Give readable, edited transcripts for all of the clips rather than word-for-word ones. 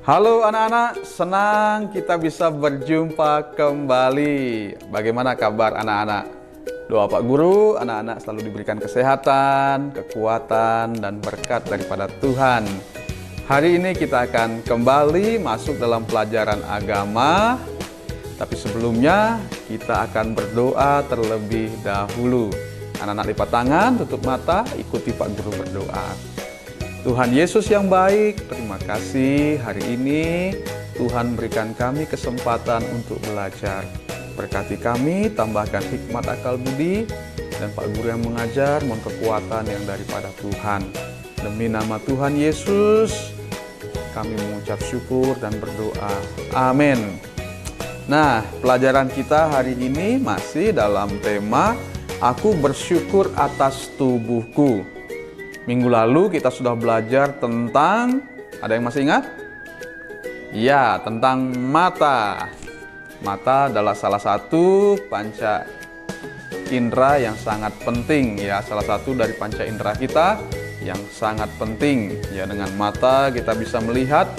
Halo anak-anak, senang kita bisa berjumpa kembali. Bagaimana kabar anak-anak? Doa Pak Guru, anak-anak selalu diberikan kesehatan, kekuatan, dan berkat daripada Tuhan. Hari ini kita akan kembali masuk dalam pelajaran agama. Tapi sebelumnya kita akan berdoa terlebih dahulu. Anak-anak lipat tangan, tutup mata, ikuti Pak Guru berdoa. Tuhan Yesus yang baik, terima kasih hari ini Tuhan berikan kami kesempatan untuk belajar. Berkati kami, tambahkan hikmat akal budi, dan Pak Guru yang mengajar, mohon kekuatan yang daripada Tuhan. Demi nama Tuhan Yesus, kami mengucap syukur dan berdoa. Amin. Nah, pelajaran kita hari ini masih dalam tema Aku bersyukur atas tubuhku. Minggu lalu kita sudah belajar tentang, ada yang masih ingat? Ya, tentang mata. Mata adalah salah satu panca indera yang sangat penting, ya, salah satu dari panca indera kita yang sangat penting. Ya, dengan mata kita bisa melihat,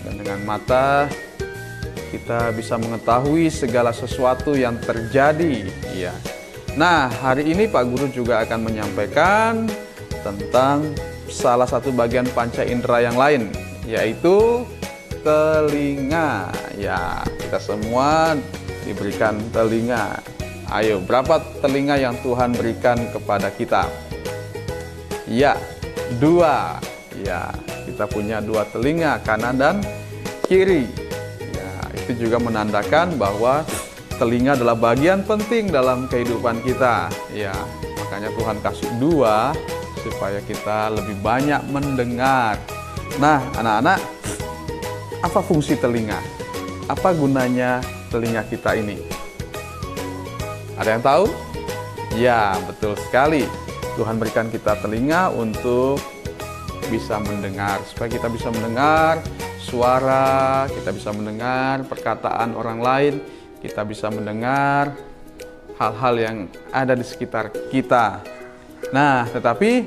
dan dengan mata kita bisa mengetahui segala sesuatu yang terjadi, ya. Nah, hari ini Pak Guru juga akan menyampaikan tentang salah satu bagian panca indera yang lain, yaitu telinga. Ya, kita semua diberikan telinga. Ayo, berapa telinga yang Tuhan berikan kepada kita? Ya, 2. Ya, kita punya 2 telinga, kanan dan kiri. Ya, itu juga menandakan bahwa telinga adalah bagian penting dalam kehidupan kita. Ya, makanya Tuhan kasih 2 supaya kita lebih banyak mendengar. Nah, anak-anak, apa fungsi telinga? Apa gunanya telinga kita ini? Ada yang tahu? Ya, betul sekali. Tuhan berikan kita telinga untuk bisa mendengar, supaya kita bisa mendengar suara, kita bisa mendengar perkataan orang lain, kita bisa mendengar hal-hal yang ada di sekitar kita. Nah, tetapi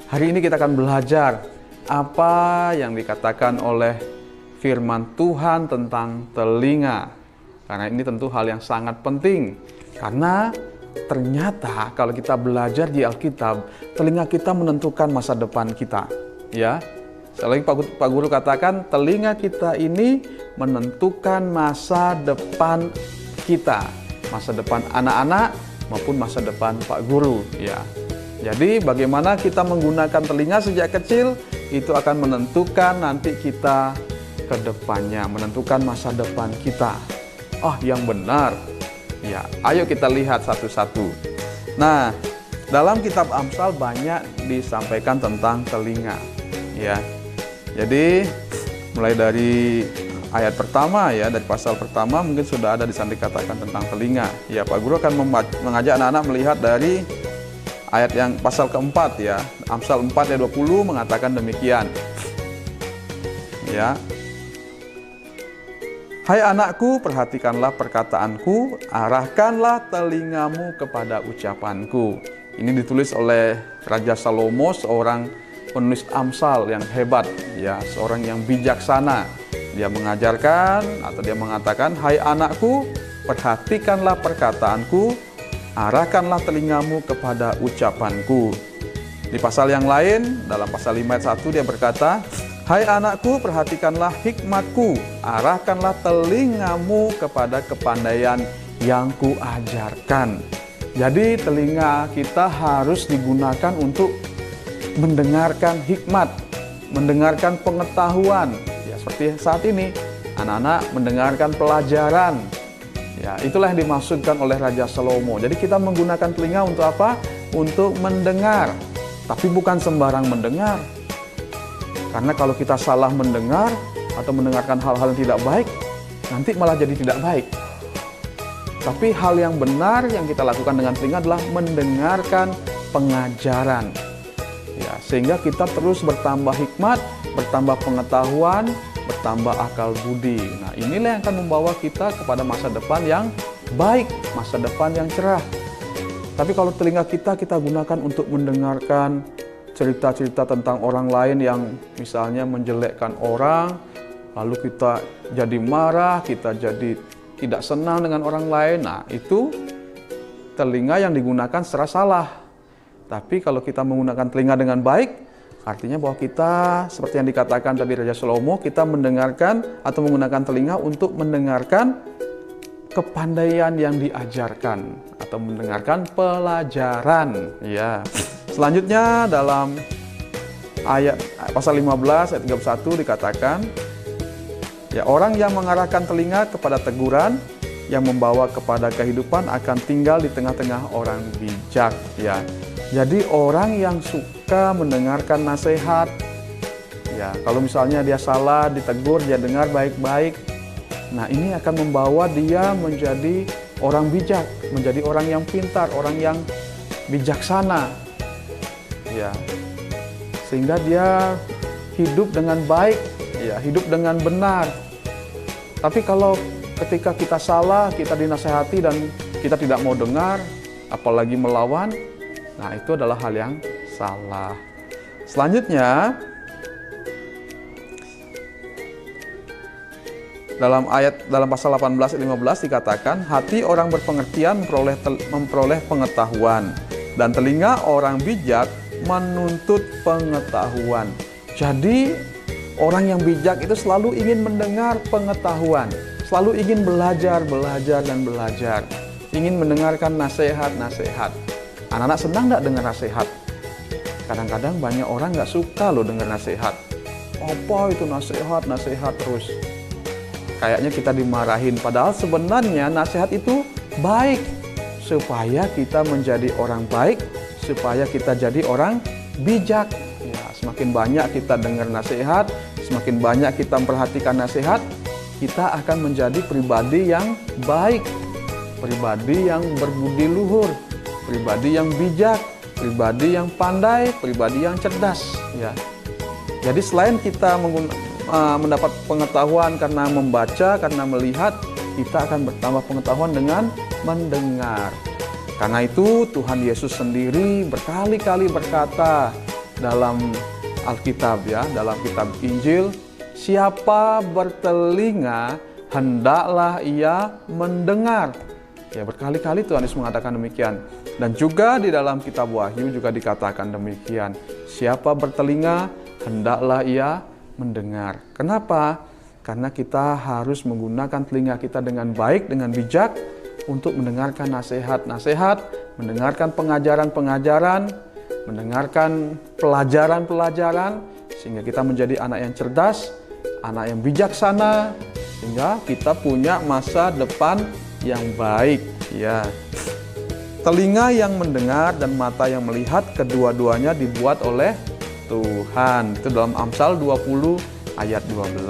hari ini kita akan belajar apa yang dikatakan oleh firman Tuhan tentang telinga. Karena ini tentu hal yang sangat penting. Karena ternyata kalau kita belajar di Alkitab, telinga kita menentukan masa depan kita. Ya, sekali lagi Pak Guru katakan, telinga kita ini menentukan masa depan kita. Masa depan anak-anak maupun masa depan Pak Guru. Ya. Jadi bagaimana kita menggunakan telinga sejak kecil itu akan menentukan nanti kita ke depannya, menentukan masa depan kita. Oh, yang benar. Ya, ayo kita lihat satu-satu. Nah, dalam kitab Amsal banyak disampaikan tentang telinga, ya. Jadi mulai dari ayat pertama, ya, dari pasal pertama mungkin sudah ada di sana dikatakan tentang telinga. Ya, Pak Guru akan mengajak anak-anak melihat dari ayat yang pasal keempat, ya. Amsal 4 ayat 20 mengatakan demikian. Ya. Hai anakku, perhatikanlah perkataanku, arahkanlah telingamu kepada ucapanku. Ini ditulis oleh Raja Salomo, seorang penulis Amsal yang hebat, ya, seorang yang bijaksana. Dia mengajarkan atau dia mengatakan, hai anakku, perhatikanlah perkataanku, arahkanlah telingamu kepada ucapanku. Di pasal yang lain, dalam pasal 5 ayat 1 dia berkata, hai anakku, perhatikanlah hikmatku, arahkanlah telingamu kepada kepandaian yang kuajarkan. Jadi telinga kita harus digunakan untuk mendengarkan hikmat, mendengarkan pengetahuan. Ya, seperti saat ini, anak-anak mendengarkan pelajaran. Ya, itulah yang dimaksudkan oleh Raja Salomo. Jadi kita menggunakan telinga untuk apa? Untuk mendengar. Tapi bukan sembarang mendengar. Karena kalau kita salah mendengar atau mendengarkan hal-hal yang tidak baik, nanti malah jadi tidak baik. Tapi hal yang benar yang kita lakukan dengan telinga adalah mendengarkan pengajaran. Ya, sehingga kita terus bertambah hikmat, bertambah pengetahuan, bertambah akal budi. Nah, inilah yang akan membawa kita kepada masa depan yang baik, masa depan yang cerah. Tapi kalau telinga kita gunakan untuk mendengarkan cerita-cerita tentang orang lain yang misalnya menjelekkan orang, lalu kita jadi marah, kita jadi tidak senang dengan orang lain. Nah, itu telinga yang digunakan secara salah. Tapi kalau kita menggunakan telinga dengan baik, artinya bahwa kita, seperti yang dikatakan tadi Raja Salomo, kita mendengarkan atau menggunakan telinga untuk mendengarkan kepandaian yang diajarkan atau mendengarkan pelajaran. Ya. Selanjutnya dalam ayat pasal 15 ayat 31 dikatakan, ya, orang yang mengarahkan telinga kepada teguran yang membawa kepada kehidupan akan tinggal di tengah-tengah orang bijak. Ya. Jadi orang yang suka mendengarkan nasihat, ya, kalau misalnya dia salah, ditegur, dia dengar baik-baik. Nah, ini akan membawa dia menjadi orang bijak, menjadi orang yang pintar, orang yang bijaksana. Ya. Sehingga dia hidup dengan baik, ya, hidup dengan benar. Tapi kalau ketika kita salah, kita dinasehati dan kita tidak mau dengar, apalagi melawan, nah itu adalah hal yang salah. Selanjutnya, dalam pasal 18 ayat 15 dikatakan, hati orang berpengertian memperoleh pengetahuan, dan telinga orang bijak menuntut pengetahuan. Jadi orang yang bijak itu selalu ingin mendengar pengetahuan, selalu ingin belajar dan belajar, ingin mendengarkan nasihat. Anak-anak senang nggak dengar nasihat? Kadang-kadang banyak orang nggak suka loh dengar nasihat. Apa itu nasihat terus? Kayaknya kita dimarahin, padahal sebenarnya nasihat itu baik supaya kita menjadi orang baik, supaya kita jadi orang bijak. Ya, semakin banyak kita dengar nasihat, semakin banyak kita memperhatikan nasihat, kita akan menjadi pribadi yang baik, pribadi yang berbudi luhur, pribadi yang bijak, pribadi yang pandai, pribadi yang cerdas. Ya. Jadi selain kita mendapat pengetahuan karena membaca, karena melihat, kita akan bertambah pengetahuan dengan mendengar. Karena itu Tuhan Yesus sendiri berkali-kali berkata dalam Alkitab, ya, dalam kitab Injil, siapa bertelinga hendaklah ia mendengar. Ya, berkali-kali Tuhan Yesus mengatakan demikian. Dan juga di dalam kitab Wahyu juga dikatakan demikian. Siapa bertelinga hendaklah ia mendengar. Kenapa? Karena kita harus menggunakan telinga kita dengan baik, dengan bijak, untuk mendengarkan nasihat-nasihat, mendengarkan pengajaran-pengajaran, mendengarkan pelajaran-pelajaran, sehingga kita menjadi anak yang cerdas, anak yang bijaksana, sehingga kita punya masa depan yang baik. Ya. Telinga yang mendengar dan mata yang melihat, kedua-duanya dibuat oleh Tuhan. Itu dalam Amsal 20 ayat 12.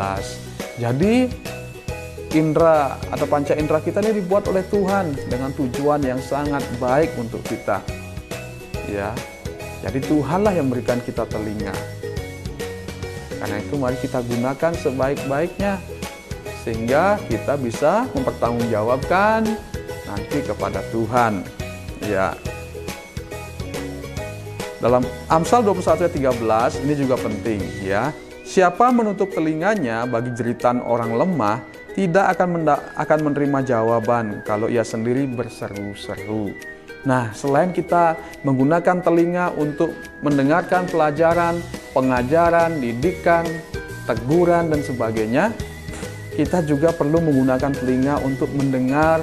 Jadi indera atau panca indera kita ini dibuat oleh Tuhan dengan tujuan yang sangat baik untuk kita. Ya. Jadi Tuhanlah yang memberikan kita telinga. Karena itu mari kita gunakan sebaik-baiknya sehingga kita bisa mempertanggungjawabkan nanti kepada Tuhan. Ya. Dalam Amsal 21 ayat 13 ini juga penting, ya. Siapa menutup telinganya bagi jeritan orang lemah tidak akan menerima jawaban kalau ia sendiri berseru-seru. Nah, selain kita menggunakan telinga untuk mendengarkan pelajaran, pengajaran, didikan, teguran dan sebagainya, kita juga perlu menggunakan telinga untuk mendengar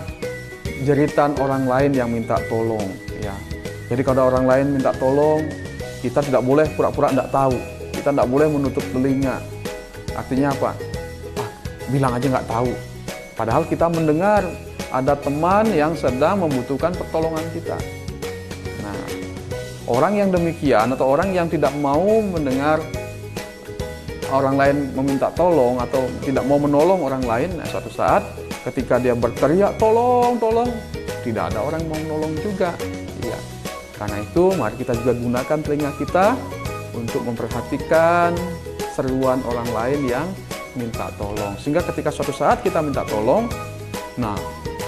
jeritan orang lain yang minta tolong, ya. Jadi kalau orang lain minta tolong, kita tidak boleh pura-pura tidak tahu. Kita tidak boleh menutup telinga. Artinya apa? Bilang aja nggak tahu. Padahal kita mendengar ada teman yang sedang membutuhkan pertolongan kita. Nah, orang yang demikian atau orang yang tidak mau mendengar orang lain meminta tolong atau tidak mau menolong orang lain, nah, suatu saat ketika dia berteriak tolong, tolong, tidak ada orang yang mau menolong juga. Ya. Karena itu mari kita juga gunakan telinga kita untuk memperhatikan seruan orang lain yang minta tolong. Sehingga ketika suatu saat kita minta tolong, nah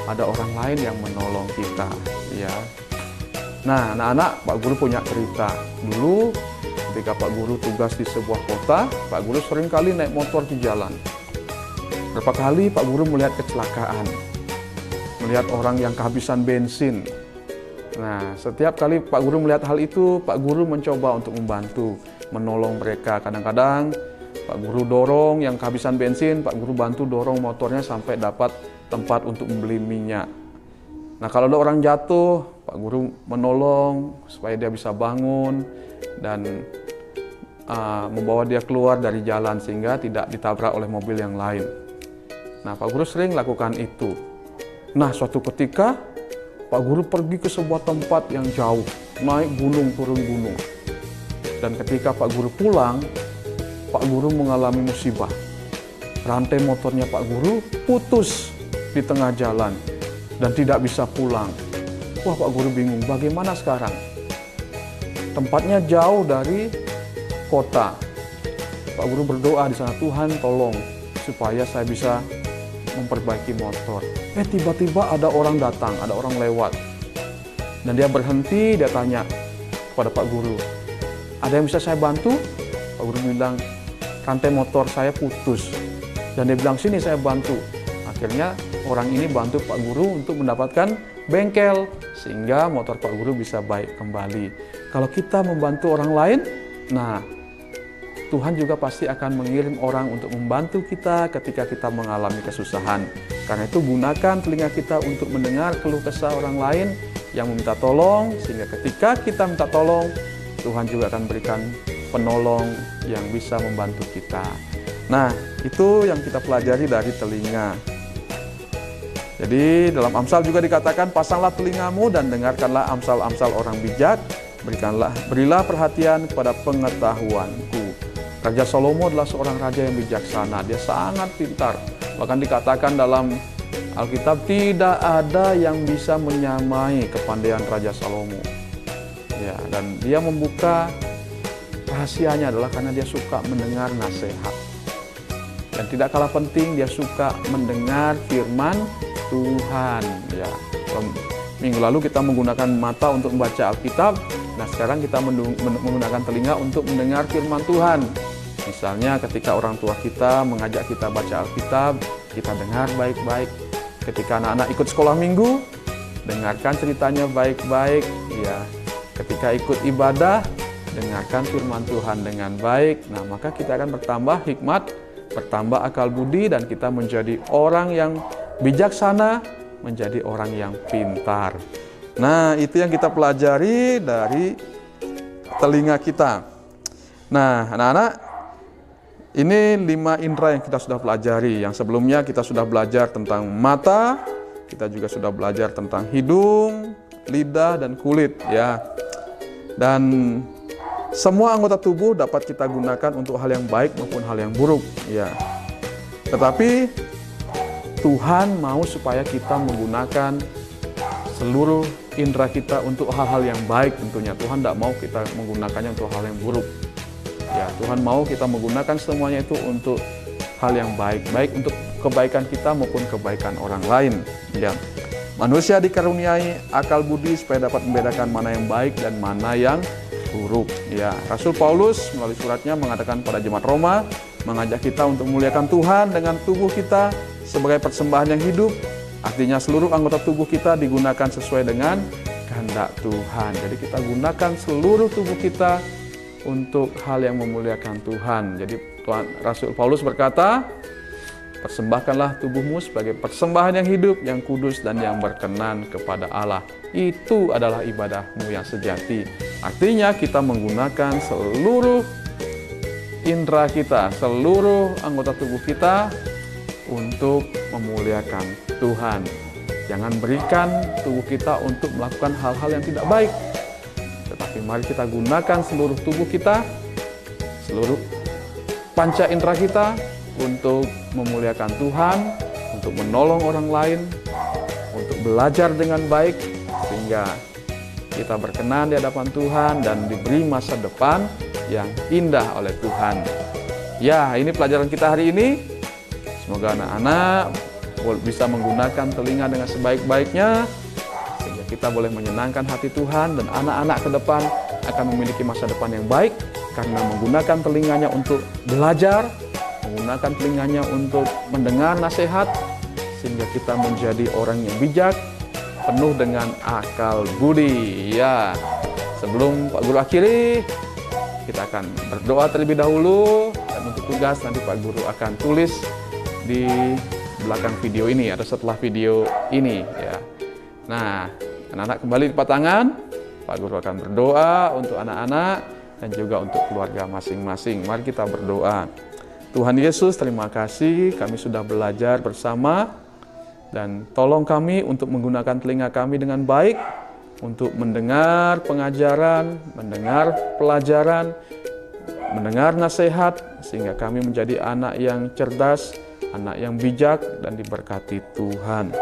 ada orang lain yang menolong kita. Ya. Nah, anak-anak, Pak Guru punya cerita. Dulu ketika Pak Guru tugas di sebuah kota, Pak Guru sering kali naik motor di jalan. Berapa kali Pak Guru melihat kecelakaan, melihat orang yang kehabisan bensin. Nah, setiap kali Pak Guru melihat hal itu, Pak Guru mencoba untuk membantu, menolong mereka. Kadang-kadang Pak Guru dorong yang kehabisan bensin, Pak Guru bantu dorong motornya sampai dapat tempat untuk membeli minyak. Nah, kalau ada orang jatuh, Pak Guru menolong supaya dia bisa bangun dan membawa dia keluar dari jalan sehingga tidak ditabrak oleh mobil yang lain. Nah, Pak Guru sering lakukan itu. Nah, suatu ketika Pak Guru pergi ke sebuah tempat yang jauh, naik gunung, turun gunung. Dan ketika Pak Guru pulang, Pak Guru mengalami musibah. Rantai motornya Pak Guru putus di tengah jalan dan tidak bisa pulang. Wah, Pak Guru bingung, bagaimana sekarang? Tempatnya jauh dari kota. Pak Guru berdoa di sana, Tuhan tolong supaya saya bisa memperbaiki motor. Tiba-tiba ada orang datang, ada orang lewat. Dan dia berhenti, dia tanya kepada Pak Guru, ada yang bisa saya bantu? Pak Guru bilang, rantai motor saya putus. Dan dia bilang, sini saya bantu. Akhirnya orang ini bantu Pak Guru untuk mendapatkan bengkel, sehingga motor Pak Guru bisa baik kembali. Kalau kita membantu orang lain, nah Tuhan juga pasti akan mengirim orang untuk membantu kita ketika kita mengalami kesusahan. Karena itu gunakan telinga kita untuk mendengar keluh kesah orang lain yang meminta tolong, sehingga ketika kita minta tolong, Tuhan juga akan berikan penolong yang bisa membantu kita. Nah, itu yang kita pelajari dari telinga. Jadi dalam Amsal juga dikatakan, pasanglah telingamu dan dengarkanlah amsal-amsal orang bijak, berilah perhatian kepada pengetahuanku. Raja Salomo adalah seorang raja yang bijaksana, dia sangat pintar. Bahkan dikatakan dalam Alkitab tidak ada yang bisa menyamai kepandaian Raja Salomo. Ya, dan dia membuka rahasianya adalah karena dia suka mendengar nasihat. Dan tidak kalah penting, dia suka mendengar firman Tuhan. Ya, minggu lalu kita menggunakan mata untuk membaca Alkitab. Nah, sekarang kita menggunakan telinga untuk mendengar firman Tuhan. Misalnya ketika orang tua kita mengajak kita baca Alkitab, kita dengar baik-baik. Ketika anak-anak ikut sekolah minggu, dengarkan ceritanya baik-baik. Ya, ketika ikut ibadah, dengarkan firman Tuhan dengan baik. Nah, maka kita akan bertambah hikmat, bertambah akal budi, dan kita menjadi orang yang bijaksana, menjadi orang yang pintar. Nah, itu yang kita pelajari dari telinga kita. Nah, anak-anak, ini 5 indera yang kita sudah pelajari. Yang sebelumnya kita sudah belajar tentang mata, kita juga sudah belajar tentang hidung, lidah, dan kulit, ya. Dan semua anggota tubuh dapat kita gunakan untuk hal yang baik maupun hal yang buruk, ya. Tetapi Tuhan mau supaya kita menggunakan seluruh indera kita untuk hal-hal yang baik tentunya. Tuhan tidak mau kita menggunakannya untuk hal yang buruk. Ya, Tuhan mau kita menggunakan semuanya itu untuk hal yang baik, baik untuk kebaikan kita maupun kebaikan orang lain. Ya. Manusia dikaruniai akal budi supaya dapat membedakan mana yang baik dan mana yang buruk. Ya, Rasul Paulus melalui suratnya mengatakan pada jemaat Roma, mengajak kita untuk memuliakan Tuhan dengan tubuh kita sebagai persembahan yang hidup. Artinya seluruh anggota tubuh kita digunakan sesuai dengan kehendak Tuhan. Jadi kita gunakan seluruh tubuh kita untuk hal yang memuliakan Tuhan. Jadi Rasul Paulus berkata, persembahkanlah tubuhmu sebagai persembahan yang hidup, yang kudus, dan yang berkenan kepada Allah. Itu adalah ibadahmu yang sejati. Artinya kita menggunakan seluruh indera kita, seluruh anggota tubuh kita untuk memuliakan Tuhan. Jangan berikan tubuh kita untuk melakukan hal-hal yang tidak baik. Tetapi mari kita gunakan seluruh tubuh kita, seluruh panca indera kita untuk memuliakan Tuhan, untuk menolong orang lain, untuk belajar dengan baik, sehingga kita berkenan di hadapan Tuhan dan diberi masa depan yang indah oleh Tuhan. Ya, ini pelajaran kita hari ini. Semoga anak-anak bisa menggunakan telinga dengan sebaik-baiknya, sehingga kita boleh menyenangkan hati Tuhan, dan anak-anak ke depan akan memiliki masa depan yang baik karena menggunakan telinganya untuk belajar, menggunakan telinganya untuk mendengar nasihat, sehingga kita menjadi orang yang bijak, penuh dengan akal budi. Ya, sebelum Pak Guru akhiri, kita akan berdoa terlebih dahulu, dan untuk tugas nanti Pak Guru akan tulis di belakang video ini atau setelah video ini ya. Nah, anak-anak kembali lipat tangan. Pak Guru akan berdoa untuk anak-anak dan juga untuk keluarga masing-masing. Mari kita berdoa. Tuhan Yesus, terima kasih kami sudah belajar bersama, dan tolong kami untuk menggunakan telinga kami dengan baik untuk mendengar pengajaran, mendengar pelajaran, mendengar nasihat, sehingga kami menjadi anak yang cerdas, anak yang bijak, dan diberkati Tuhan.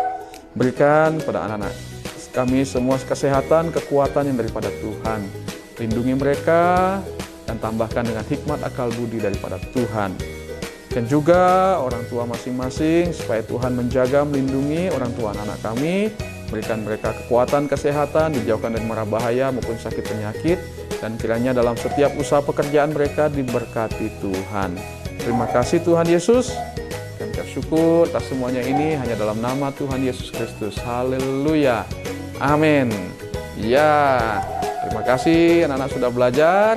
Berikan pada anak-anak kami semua kesehatan, kekuatan yang daripada Tuhan. Lindungi mereka dan tambahkan dengan hikmat akal budi daripada Tuhan. Dan juga orang tua masing-masing, supaya Tuhan menjaga, melindungi orang tua anak-anak kami. Berikan mereka kekuatan, kesehatan, dijauhkan dari mara bahaya maupun sakit penyakit. Dan kiranya dalam setiap usaha pekerjaan mereka diberkati Tuhan. Terima kasih Tuhan Yesus. Dan bersyukur atas semuanya ini hanya dalam nama Tuhan Yesus Kristus. Haleluya. Amin. Ya, terima kasih anak-anak sudah belajar.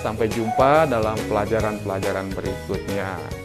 Sampai jumpa dalam pelajaran-pelajaran berikutnya.